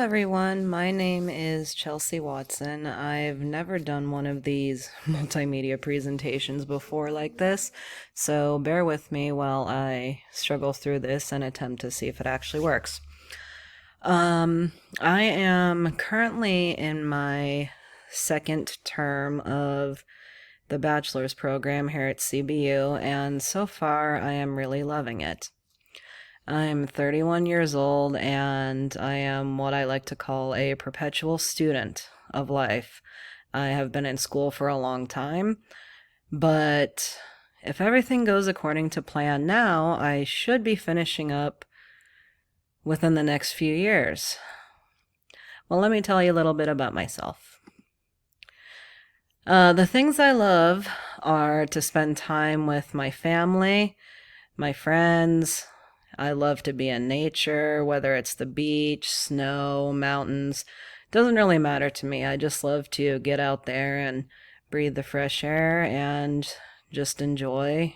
everyone, my name is Chelsea Watson. I've never done one of these multimedia presentations before like this, so bear with me while I struggle through this and attempt to see if it actually works. I am currently in my second term of the bachelor's program here at CBU, and so far I am really loving it. I'm 31 years old and I am what I like to call a perpetual student of life. I have been in school for a long time, but if everything goes according to plan now, I should be finishing up within the next few years. Well, let me tell you a little bit about myself. The things I love are to spend time with my family, my friends. I love to be in nature, whether it's the beach, snow, mountains. Doesn't really matter to me. I just love to get out there and breathe the fresh air and just enjoy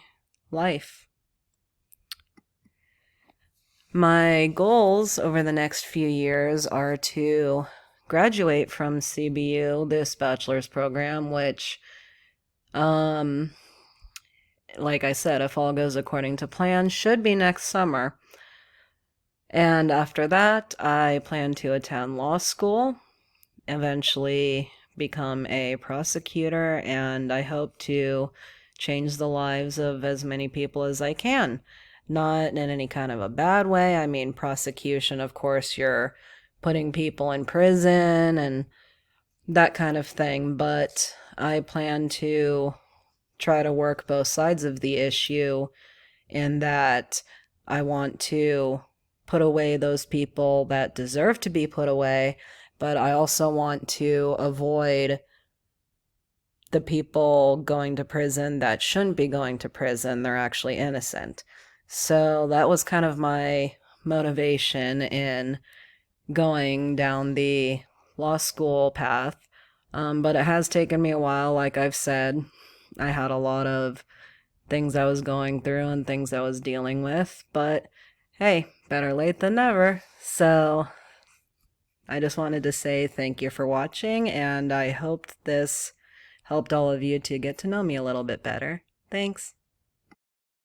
life. My goals over the next few years are to graduate from CBU, this bachelor's program, which, like I said, if all goes according to plan, should be next summer. And after that, I plan to attend law school, eventually become a prosecutor, and I hope to change the lives of as many people as I can. Not in any kind of a bad way. I mean, prosecution, of course, you're putting people in prison and that kind of thing, but I plan to try to work both sides of the issue in that I want to put away those people that deserve to be put away, but I also want to avoid the people going to prison that shouldn't be going to prison. They're actually innocent. So that was kind of my motivation in going down the law school path. But it has taken me a while, like I've said. I had a lot of things I was going through and things I was dealing with, but hey, better late than never. So I just wanted to say thank you for watching, and I hoped this helped all of you to get to know me a little bit better. Thanks.